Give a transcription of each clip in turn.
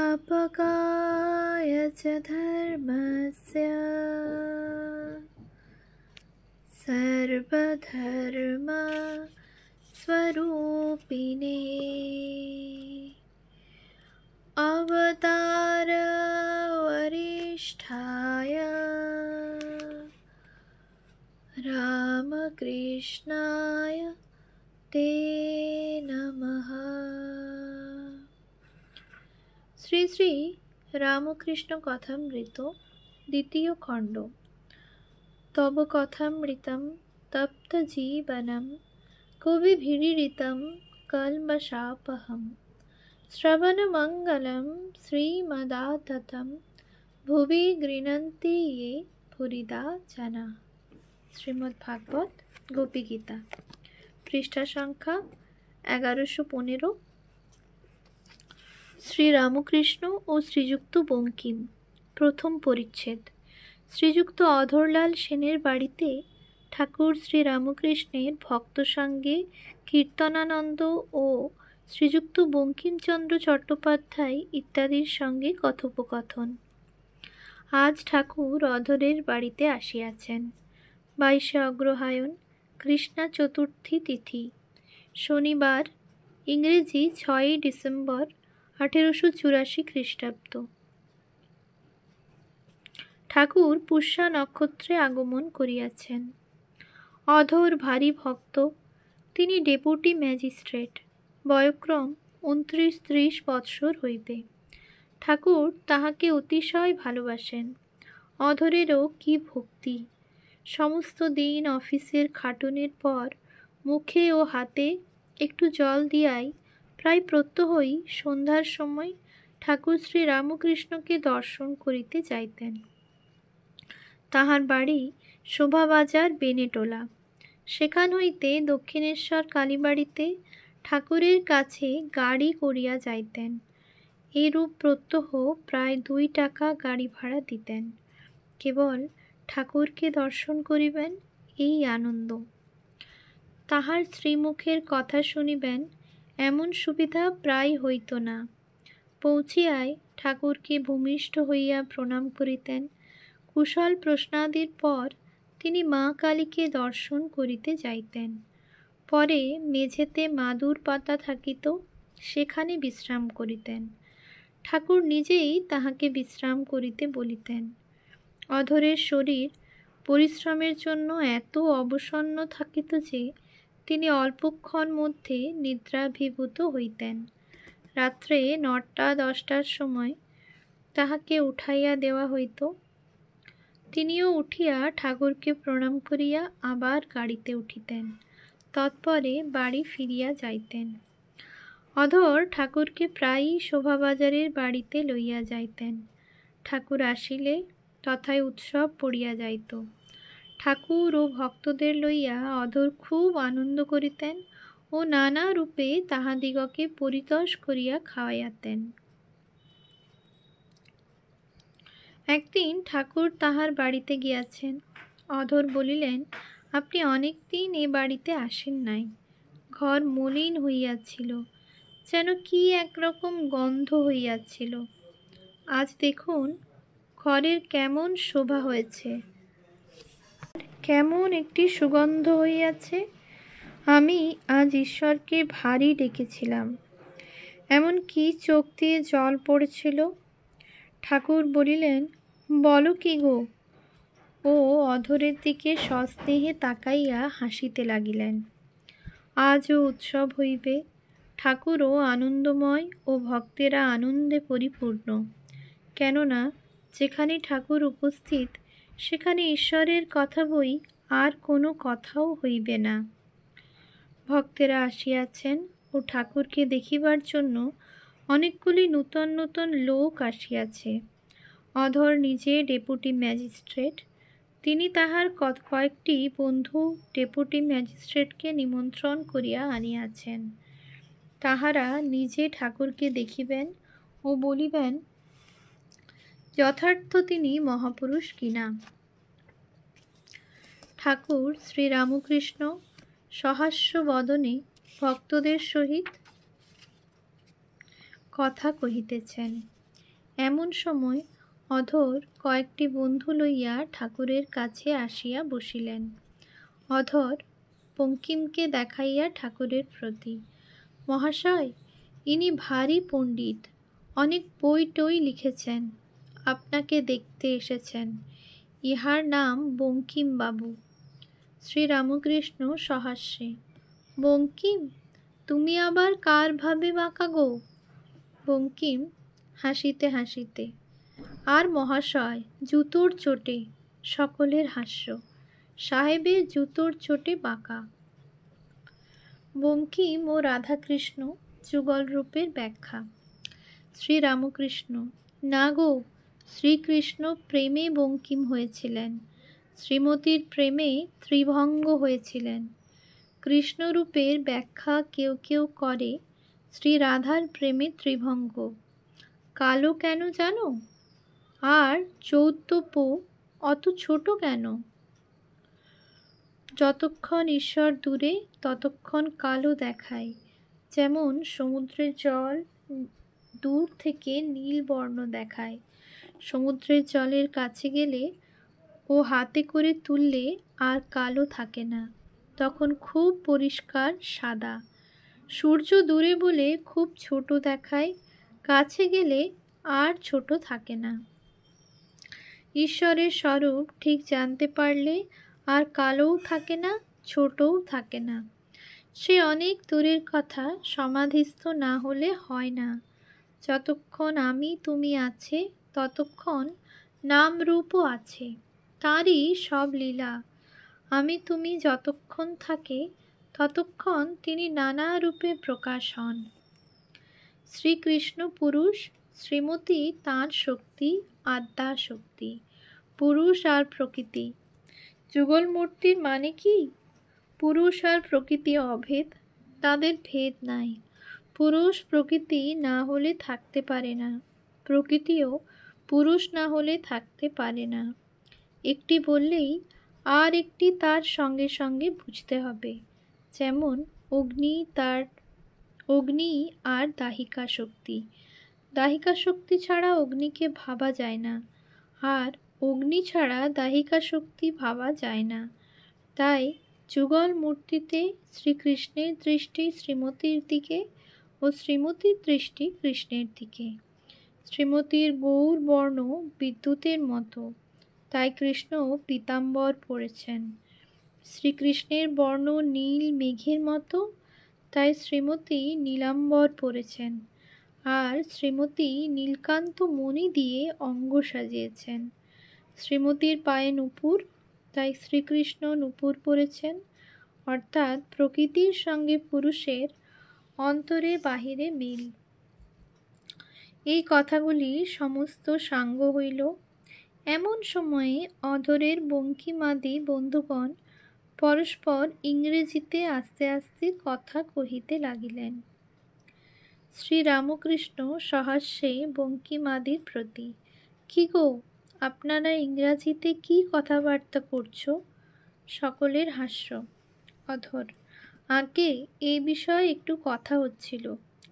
संस्थापकाय च धर्मस्य सर्वधर्मस्वरूपिणे अवतारवरिष्ठाय रामकृष्णाय ते नमः। শ্রী শ্রী রামকৃষ্ণ কথামৃত দ্বিতীয় খণ্ড। তব কথামৃতম তপ্ত জীবনম কবিভিরীড়িতম কল্মষাপহম শ্রবণমঙ্গলম শ্রীমদাততম ভুবি গৃণন্তি ये ভুরিদা জানা। শ্রীমদ্ভাগবত গোপীগীতা, পৃষ্ঠা সংখ্যা 1115। শ্রী রামকৃষ্ণ ও শ্রীযুক্ত বঙ্কিম, প্রথম পরিচ্ছেদ। শ্রীযুক্ত অধরলাল সেনের বাড়িতে ঠাকুর শ্রী রামকৃষ্ণের ভক্ত সঙ্গে কীর্তনানন্দ ও শ্রীযুক্ত বঙ্কিমচন্দ্র চট্টোপাধ্যায় ইত্যাদির সঙ্গে কথোপকথন। আজ ঠাকুর অধরের বাড়িতে আসিয়াছেন। 22 অগ্রহায়ণ, কৃষ্ণা চতুর্থী তিথি, শনিবার, ইংরেজি 6 ডিসেম্বর 1884 খ্রিস্টাব্দ। ঠাকুর পুষ্যা নক্ষত্রে আগমন করিয়াছেন। অধর ভারী ভক্ত। তিনি ডেপুটি ম্যাজিস্ট্রেট। বয়ক্রম 29-30 বৎসর হইবে। ঠাকুর তাহাকে অতিশয় ভালোবাসেন। অধরেরও কি ভক্তি! সমস্ত দিন অফিসের খাটুনির পর মুখে ও হাতে একটু জল দিয়াই প্রায় প্রত্যহই সন্ধ্যার সময় ঠাকুর শ্রী রামকৃষ্ণকে দর্শন করিতে যাইতেন। তাহার বাড়ি শোভাবাজার বেনেটোলা। সেখান হইতে দক্ষিণেশ্বর কালীবাড়িতে ঠাকুরের কাছে গাড়ি করিয়া যাইতেন। এইরূপ প্রত্যহ প্রায় 2 টাকা গাড়ি ভাড়া দিতেন। কেবল ঠাকুরকে দর্শন করিবেন, এই আনন্দ। তাহার শ্রীমুখের কথা শুনিবেন, এমন সুবিধা প্রায় হইত না। পৌঁছিয়ায় ঠাকুরকে ভূমিষ্ঠ হইয়া প্রণাম করিতেন। কুশল প্রশ্নাদির পর তিনি মা কালীকে দর্শন করিতে যাইতেন। পরে মেঝেতে মাদুর পাতা থাকিত, সেখানে বিশ্রাম করিতেন। ঠাকুর নিজেই তাহাকে বিশ্রাম করিতে বলিতেন। অধরের শরীর পরিশ্রমের জন্য এত অবসন্ন থাকিত যে তিনি অল্পক্ষণ মধ্যে নিদ্রাভিভূত হইতেন। রাত্রে 9টা-10টার সময় তাহাকে উঠাইয়া দেওয়া হইত। তিনিও উঠিয়া ঠাকুরকে প্রণাম করিয়া আবার গাড়িতে উঠিতেন। তৎপরে বাড়ি ফিরিয়া যাইতেন। অধর ঠাকুরকে প্রায়ই শোভাবাজারের বাড়িতে লইয়া যাইতেন। ঠাকুর আসিলে তথায় উৎসব পড়িয়া যাইত। ঠাকুর ও ভক্তদের লইয়া অধর খুব আনন্দ করিতেন ও নানা রূপে তাহাদিগকে পরিতোষ করিয়া খাওয়াইতেন। একদিন ঠাকুর তাহার বাড়িতে গিয়াছেন। অধর বলিলেন, আপনি অনেক দিন এ বাড়িতে আসেন নাই। ঘর মলিন হইয়াছিল, যেন কি একরকম গন্ধ হইয়াছিল। আজ দেখুন ঘরের কেমন শোভা হয়েছে, কেমন একটি সুগন্ধ হইয়াছে। আমি আজ ঈশ্বরকে ভারী ডেকেছিলাম। এমন কি চোখ দিয়ে জল পড়েছিল। ঠাকুর বলিলেন, বলো কি গো? ও অধরের দিকে সস্নেহে তাকাইয়া হাসিতে লাগিলেন। আজও উৎসব হইবে। ঠাকুরও আনন্দময় ও ভক্তেরা আনন্দে পরিপূর্ণ। কেননা যেখানে ঠাকুর উপস্থিত সেখানে ঈশ্বরের কথা বই আর কোনো কথাও হইবে না। ভক্তেরা আসিয়াছেন ও ঠাকুরকে দেখিবার জন্য অনেকগুলি নূতন নূতন লোক আসিয়াছে। অধর নিজে ডেপুটি ম্যাজিস্ট্রেট। তিনি তাহার কয়েকটি বন্ধু ডেপুটি ম্যাজিস্ট্রেটকে নিমন্ত্রণ করিয়া আনিয়াছেন। তাহারা নিজে ঠাকুরকে দেখিবেন ও বলিবেন যথার্থ তিনি মহাপুরুষ কিনা। ঠাকুর শ্রী রামকৃষ্ণ সহাস্য বদনে ভক্তদের সহিত কথা কহিতেছেন। এমন সময় অধর কয়েকটি বন্ধু লইয়া ঠাকুরের কাছে আসিয়া বসিলেন। অধর বঙ্কিমকে দেখাইয়া ঠাকুরের প্রতি, মহাশয়, ইনি ভারী পণ্ডিত, অনেক বই টই লিখেছেন, আপনাকে দেখতে এসেছেন। ইহার নাম বঙ্কিমবাবু। শ্রীরামকৃষ্ণ সহাস্যে, বঙ্কিম, তুমি আবার কার ভাবে বাঁকা গো? বঙ্কিম হাসিতে হাসিতে, আর মহাশয়, জুতোর চোটে। সকলের হাস্য। সাহেবের জুতোর চোটে বাঁকা। বঙ্কিম ও রাধাকৃষ্ণ যুগল রূপের ব্যাখ্যা। শ্রীরামকৃষ্ণ, না গো, শ্রীকৃষ্ণ প্রেমে বঙ্কিম হয়েছিলেন, শ্রীমতীর প্রেমে ত্রিভঙ্গ হয়েছিলেন। কৃষ্ণরূপের ব্যাখ্যা কেউ কেউ করে শ্রী রাধার প্রেমে ত্রিভঙ্গ। কালো কেন জানো? আর 14 অত ছোট কেন? যতক্ষণ ঈশ্বর দূরে ততক্ষণ কালো দেখায়। যেমন সমুদ্রের জল দূর থেকে নীল বর্ণ দেখায়, সমুদ্রের জলের কাছে গেলে ও হাতে করে তুললে আর কালো থাকে না, তখন খুব পরিষ্কার সাদা। সূর্য দূরে বলে খুব ছোট দেখায়, কাছে গেলে আর ছোট থাকে না। ঈশ্বরের স্বরূপ ঠিক জানতে পারলে আর কালোও থাকে না, ছোটও থাকে না। সে অনেক দূরের কথা, সমাধিস্থ না হলে হয় না। যতক্ষণ আমি তুমি আছে ততক্ষণ নাম রূপও আছে, তারই সব লীলা। আমি তুমি যতক্ষণ থাকে ততক্ষণ তিনি নানা রূপে প্রকাশ হন। শ্রীকৃষ্ণ পুরুষ, শ্রীমতী তাঁর শক্তি, আদ্যা শক্তি। পুরুষ আর প্রকৃতি। যুগল মূর্তির মানে কি? পুরুষ আর প্রকৃতি অভেদ, তাদের ভেদ নাই। পুরুষ প্রকৃতি না হলে থাকতে পারে না, প্রকৃতিও পুরুষ না হলে থাকতে পারে না। একটি বললেই আর একটি তার সঙ্গে সঙ্গে বুঝতে হবে। যেমন অগ্নি আর দাহিকা শক্তি। দাহিকা শক্তি ছাড়া অগ্নিকে ভাবা যায় না, আর অগ্নি ছাড়া দাহিকা শক্তি ভাবা যায় না। তাই যুগল মূর্তিতে শ্রীকৃষ্ণের দৃষ্টি শ্রীমতীর দিকে ও শ্রীমতীর দৃষ্টি কৃষ্ণের দিকে। শ্রীমতীর গৌর বর্ণ বিদ্যুতের মতো, তাই কৃষ্ণ পীতাম্বর পরেছেন। শ্রীকৃষ্ণের বর্ণ নীল মেঘের মতো, তাই শ্রীমতী নীলাম্বর পরেছেন। আর শ্রীমতী নীলকান্ত মণি দিয়ে অঙ্গ সাজিয়েছেন। শ্রীমতীর পায়ে নূপুর, তাই শ্রীকৃষ্ণ নূপুর পরেছেন। অর্থাৎ প্রকৃতির সঙ্গে পুরুষের অন্তরে বাহিরে মিল। এই কথাগুলি সমস্ত সাঙ্গ হইল। এমন সময়ে অধরের বঙ্কিমাদি বন্ধুগণ পরস্পর ইংরেজিতে আস্তে আস্তে কথা কহিতে লাগিলেন। শ্রীরামকৃষ্ণ সহাস্যে বঙ্কিমাদির প্রতি, কি গো, আপনারা ইংরাজিতে কি কথাবার্তা করছো? সকলের হাস্য। অধর, আগে এই বিষয়ে একটু কথা হচ্ছিল,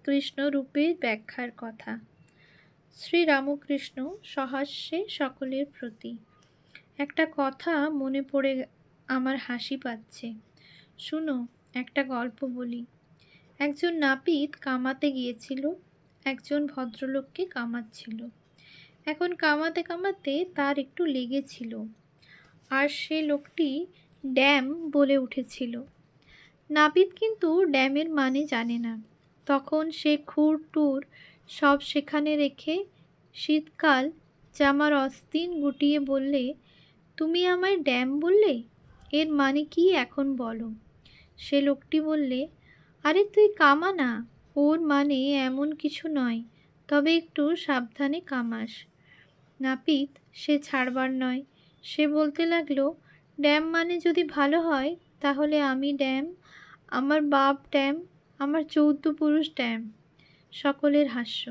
কৃষ্ণরূপের ব্যাখ্যার কথা। শ্রীরামকৃষ্ণ সহাস্যে সকলের প্রতি, একটা কথা মনে পড়ে আমার হাসি পাচ্ছে, শুনো, একটা গল্প বলি। একজন নাপিত কামাতে গিয়েছিল, একজন ভদ্রলোককে কামাচ্ছিল। এখন কামাতে কামাতে তার একটু লেগেছিল, আর সে লোকটি ড্যাম বলে উঠেছিল। নাপিত কিন্তু ড্যামের মানে জানে না। তখন সে খুর টুর সব সেখানে রেখে শীতকাল জামার অস্তিন গুটিয়ে বললে, তুমি আমায় ড্যাম বললে, এর মানে কি এখন বলো? সে লোকটি বললে, আরে তুই কামা না, ওর মানে এমন কিছু নয়, তবে একটু সাবধানে কামাস। নাপিত সে ছাড়বার নয়, সে বলতে লাগলো, ড্যাম মানে যদি ভালো হয় তাহলে আমি ড্যাম, আমার বাপ ড্যাম, আমার 14 পুরুষ ড্যাম। সকলের হাস্য।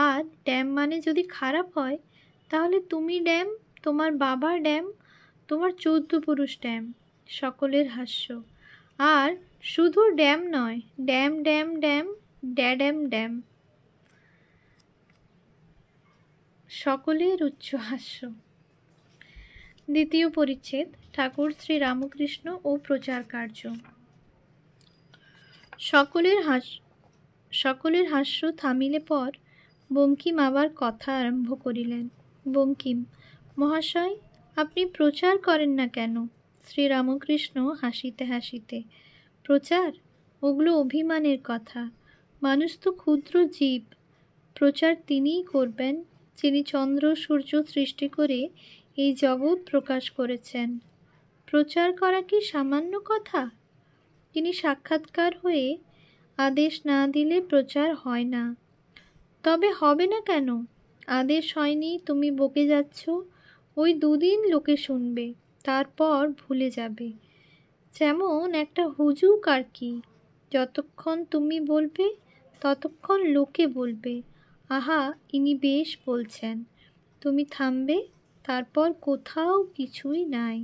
আর ড্যাম মানে যদি খারাপ হয় তাহলে তুমি ড্যাম, তোমার বাবা ড্যাম, তোমার 14 পুরুষ ড্যাম। সকলের হাস্য। আর শুধু ড্যাম নয়, ড্যাম ড্যাম ড্যাম, ড্যাড্যাম ড্যাম। সকলের উচ্চ হাস্য। দ্বিতীয় পরিচ্ছেদ, ঠাকুর শ্রী রামকৃষ্ণ ও প্রচার কার্য। সকলের হাস্য থামিলে পর বঙ্কিম আবার কথা আরম্ভ করিলেন। বঙ্কিম: মহাশয়, আপনি প্রচার করেন না কেন? শ্রীরামকৃষ্ণ হাসিতে হাসিতে: প্রচার? ওগুলো অভিমানের কথা। মানুষ তো ক্ষুদ্র জীব। প্রচার তিনিই করবেন যিনি চন্দ্র সূর্য সৃষ্টি করে এই জগৎ প্রকাশ করেছেন। প্রচার করা কি সামান্য কথা? তিনি সাক্ষাৎকার হয়ে আদেশ না দিলে প্রচার হয় না। তবে হবে না কেন? আদেশ হয়নি, তুমি বকে যাচ্ছ, ওই দুদিন লোকে শুনবে, তারপর ভুলে যাবে। যেমন একটা হুজুক আর কি, যতক্ষণ তুমি বলবে ততক্ষণ লোকে বলবে, আহা, ইনি বেশ বলছেন। তুমি থামবে, তারপর কোথাও কিছুই নাই।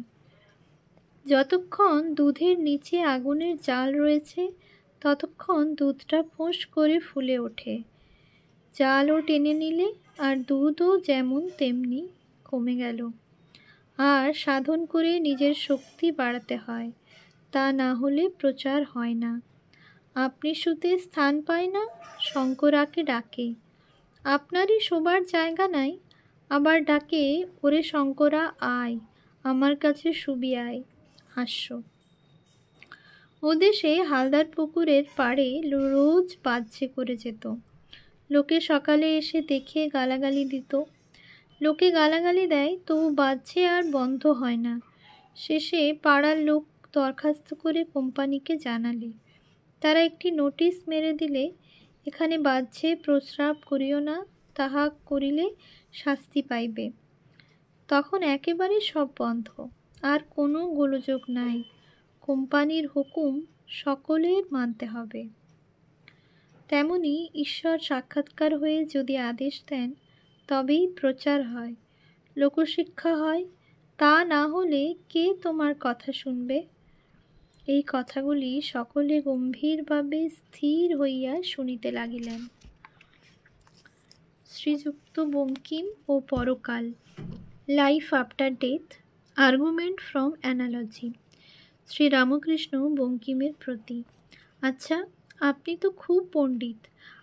যতক্ষণ দুধের নিচে আগুনের জাল রয়েছে ততক্ষণ দুধটা ফোঁস করে ফুলে ওঠে। জালও টেনে নিলে আর দুধও যেমন তেমনি কমে গেল। আর সাধন করে নিজের শক্তি বাড়াতে হয়, তা না হলে প্রচার হয় না। আপনি শুতে স্থান পায় না, শঙ্করাকে ডাকে। আপনারই শোবার জায়গা নাই, আবার ডাকে, ওরে শঙ্করা আয়, আমার কাছে শুবি আয়। হাস্য। ও দেশে হালদার পুকুরের পাড়ে রোজ বাজছে করে যেত। লোকে সকালে এসে দেখে গালাগালি দিত। লোকে গালাগালি দেয়, তবু বাজছে আর বন্ধ হয় না। শেষে পাড়ার লোক দরখাস্ত করে কোম্পানিকে জানালে। তারা একটি নোটিশ মেরে দিলে, এখানে বাজছে, প্রস্রাব করিও না, তাহা করিলে শাস্তি পাইবে। তখন একেবারে সব বন্ধ, আর কোনো গোলযোগ নাই। কোম্পানির হুকুম সকলের মানতে হবে। তেমনি ঈশ্বর সাক্ষাৎকার হয়ে যদি আদেশ দেন তবেই প্রচার হয়, লোকশিক্ষা হয়। তা না হলে কে তোমার কথা শুনবে? এই কথাগুলি সকলে গম্ভীরভাবে স্থির হইয়া শুনিতে লাগিলেন। শ্রীযুক্ত বঙ্কিম ও পরকাল, life after death, argument from analogy. Sri Ramakrishna বঙ্কিমের প্রতি: আচ্ছা, আপনি তো খুব পণ্ডিত,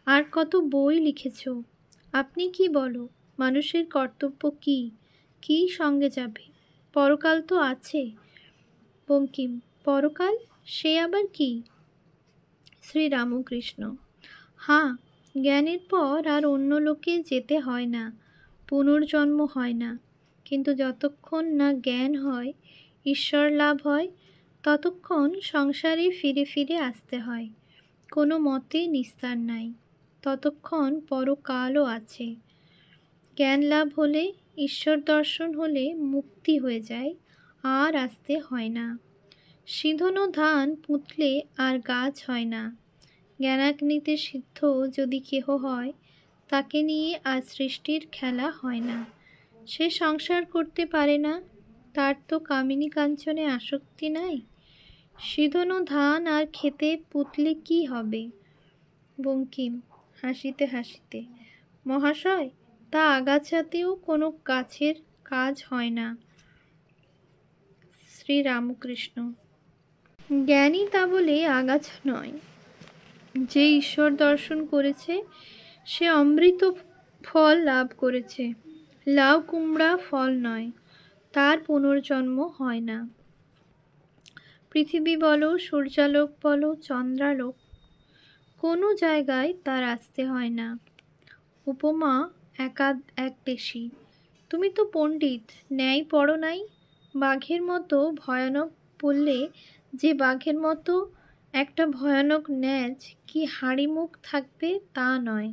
আর কত বই লিখেছ। আপনি কি বলো, মানুষের কর্তব্য কি? কি সঙ্গে যাবে? পরকাল তো আছে। বঙ্কিম: পরকাল? সে আবার কি? শ্রীরামকৃষ্ণ: হ্যাঁ, জ্ঞানের পর আর অন্য লোকে যেতে হয় না, পুনর্জন্ম হয় না। কিন্তু যতক্ষণ না জ্ঞান হয়, ঈশ্বর লাভ হয়, ততক্ষণ সংসারে ফিরে ফিরে আসতে হয়। কোনো মতে নিস্তার নাই। ততক্ষণ পরকালও আছে। জ্ঞান লাভ হলে, ঈশ্বর দর্শন হলে মুক্তি হয়ে যায়, আর আসতে হয় না। সিঁধনো ধান পুঁতলে আর গাছ হয় না। জ্ঞানাগ্নিতে সিদ্ধ যদি কেহ হয়, তাকে নিয়ে আর সৃষ্টির খেলা হয় না। সে সংসার করতে পারে না, তার তো কামিনী কাঞ্চনে আসক্তি নাই। সিঁধনো ধান আর খেতে পুতলে কি হবে? বঙ্কিম হাসিতে হাসিতে: মহাশয়, তা আগাছাতেও কোনো গাছের কাজ হয় না। শ্রীরামকৃষ্ণ: জ্ঞানী তা বলে আগাছা নয়। যে ঈশ্বর দর্শন করেছে সে অমৃত ফল লাভ করেছে। লাউ কুমড়া ফল নয়, তার পুনর্জন্ম হয় না। পৃথিবী বলো, সূর্যালোক বলো, চন্দ্রালোক, কোনো জায়গায় তার আসতে হয় না। উপমা এক দেশি। তুমি তো পণ্ডিত, ন্যায় পড়ো নাই? বাঘের মতো ভয়ানক বললে যে বাঘের মতো একটা ভয়ানক ন্যাজ কি হাঁড়ি মুখ থাকবে তা নয়।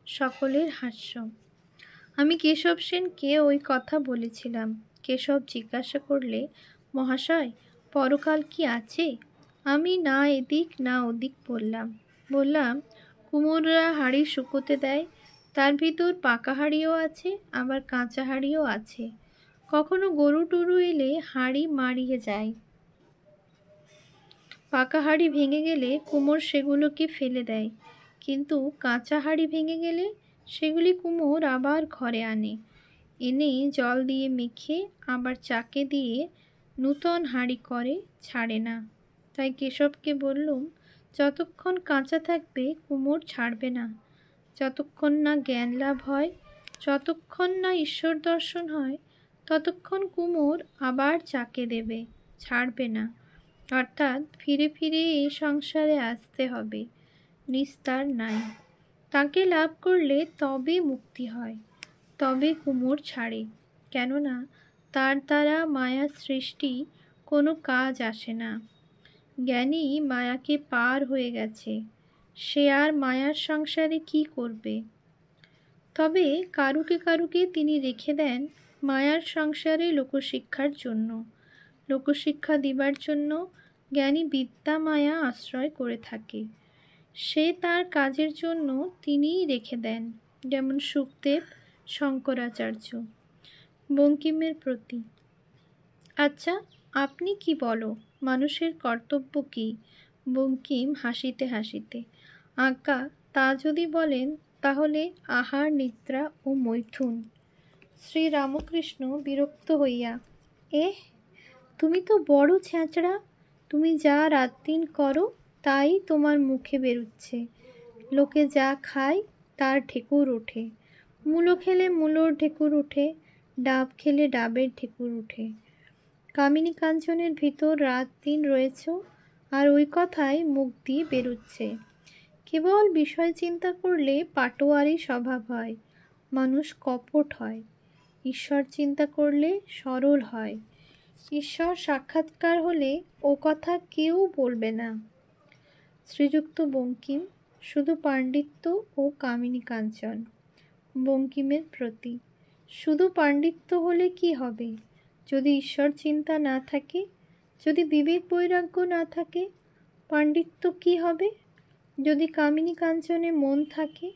সকলের হাস্য। আমি কেশব সেনকে ওই কথা বলেছিলাম। কেশব জিজ্ঞাসা করলে, মহাশয়, পরকাল কি আছে? আমি না এদিক না ওদিক বললাম, কুমোররা হাঁড়ি শুকোতে দেয়, তার ভিতর পাকা হাঁড়িও আছে, আবার কাঁচা হাঁড়িও আছে। কখনো গরু টরু এলে হাঁড়ি মারিয়ে যায়। পাকা হাঁড়ি ভেঙে গেলে কুমোর সেগুলোকে ফেলে দেয়, কিন্তু কাঁচা হাঁড়ি ভেঙে গেলে সেগুলি কুমোর আবার ঘরে আনে, এনে জল দিয়ে মেখে আবার চাকে দিয়ে নূতন হাঁড়ি করে, ছাড়ে না। তাই কেশবকে বললুম, যতক্ষণ কাঁচা থাকবে কুমোর ছাড়বে না। যতক্ষণ না জ্ঞান লাভ হয়, যতক্ষণ না ঈশ্বর দর্শন হয়, ততক্ষণ কুমোর আবার চাকে দেবে, ছাড়বে না। অর্থাৎ ফিরে ফিরে এই সংসারে আসতে হবে, নিস্তার নাই। তাকে লাভ করলে তবে মুক্তি হয়, তবে কুমোর ছাড়ে। কেননা তার দ্বারা মায়া সৃষ্টি কোনো কাজ আসে না। জ্ঞানী মায়াকে পার হয়ে গেছে, সে আর মায়ার সংসারে কি করবে? তবে কারুকে কারুকে তিনি রেখে দেন মায়ার সংসারে লোকশিক্ষার জন্য। লোকশিক্ষা দিবার জন্য জ্ঞানী বিদ্যা মায়া আশ্রয় করে থাকে। সে তার কাজের জন্য তিনিই রেখে দেন, যেমন শুকদেব, শঙ্করাচার্য। বঙ্কিমের প্রতি, আচ্ছা আপনি কি বলো, মানুষের কর্তব্য কি? বঙ্কিম হাসিতে হাসিতে, আজ্ঞা তা যদি বলেন তাহলে আহার, নিদ্রা ও মৈথুন। শ্রীরামকৃষ্ণ বিরক্ত হইয়া, তুমি তো বড় ছ্যাঁচড়া, তুমি যা রাত দিন করো তাই তোমার মুখে বেরুচ্ছে। লোকে যা খায় তার ঢেকুর ওঠে, মূলো খেলে মূলোর ঢেকুর ওঠে, ডাব খেলে ডাবের ঢেকুর ওঠে। কামিনী কাঞ্চনের ভিতর রাত দিন রয়েছ, আর ওই কথাই মুখ দিয়ে বেরুচ্ছে। কেবল বিষয় চিন্তা করলে পাটোয়ারি স্বভাব হয়, মানুষ কপট হয়। ঈশ্বর চিন্তা করলে সরল হয়। ঈশ্বর সাক্ষাৎকার হলে ও কথা কেউ বলবে না। শ্রীযুক্ত বঙ্কিম, শুধু পাণ্ডিত্য ও কামিনী কাঞ্চন। বঙ্কিমের প্রতি, শুধু পাণ্ডিত্য হলে কি হবে? যদি ঈশ্বর চিন্তা না থাকে, যদি বিবেক বৈরাগ্য না থাকে, পাণ্ডিত্য কি হবে? যদি কামিনী কাঞ্চনে মন থাকে,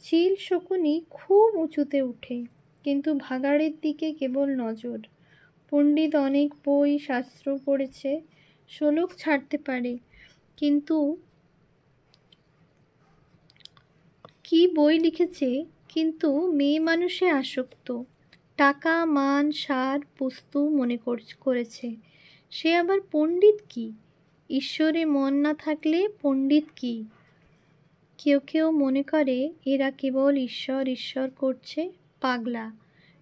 চিল শকুনি খুব উঁচুতে উঠে, কিন্তু ভাগাড়ের দিকে কেবল নজর। পণ্ডিত অনেক বই শাস্ত্র পড়েছে, শ্লোক ছাড়তে পারে, কিন্তু কি বই লিখেছে, কিন্তু মেয়ে মানুষে আসক্ত, টাকা মান সার বস্তু মনে করেছে। সে আবার পণ্ডিত কি? ঈশ্বরে মন না থাকলে পণ্ডিত কি? কেউ কেউ মনে করে এরা কেবল ঈশ্বর ঈশ্বর করছে, পাগলা,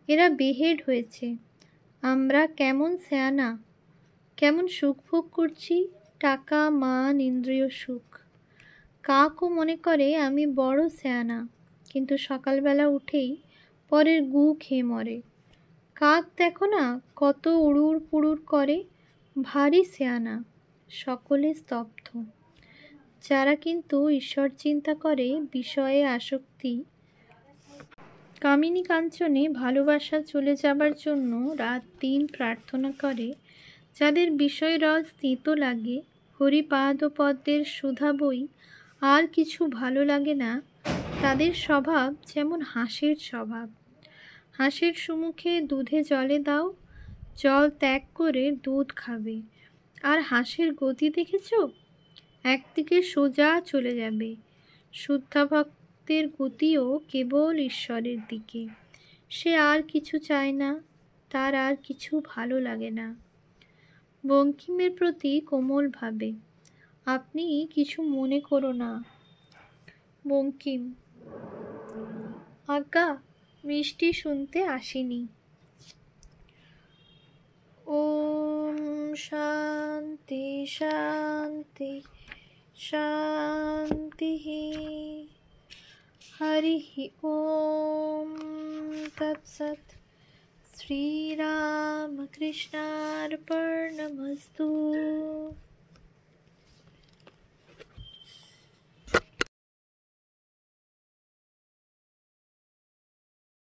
এরা বেহেড হয়েছে। আমরা কেমন স্যানা, কেমন সুখ ভোগ করছি, টাকা মান ইন্দ্রিয় সুখ। কাকও মনে করে আমি বড় স্যানা, কিন্তু সকালবেলা উঠেই পরের গু খেয়ে মরে। কাক দেখো না কত উড়ুর পুড়ুর করে, ভারী স্যানা। সকলে স্তব্ধ। যারা কিন্তু ঈশ্বর চিন্তা করে, বিষয়ে আসক্তি, কামিনী কাঞ্চনে ভালোবাসা চলে যাবার জন্য রাত দিন প্রার্থনা করে, যাদের বিষয় রস তিতো লাগে, হরিপাদ পদ্মের সুধা বই আর কিছু ভালো লাগে না, তাদের স্বভাব যেমন হাঁসের স্বভাব। হাঁসের সম্মুখে দুধে জলে দাও, জল ত্যাগ করে দুধ খাবে। আর হাঁসের গতি দেখেছ? একদিকে সোজা চলে যাবে। শুদ্ধা ভক্তের গতিও কেবল ঈশ্বরের দিকে। সে আর কিছু চায় না, তার আর কিছু ভালো লাগে না। বঙ্কিমের প্রতি কোমল ভাবে, আপনি কিছু মনে করো না। বঙ্কিম, আজ্ঞা মিষ্টি শুনতে আসিনি। ওম শান্তি শান্তি শান্তি। হরি ওম তৎসৎ। শ্রীরামকৃষ্ণার্পণমস্তু।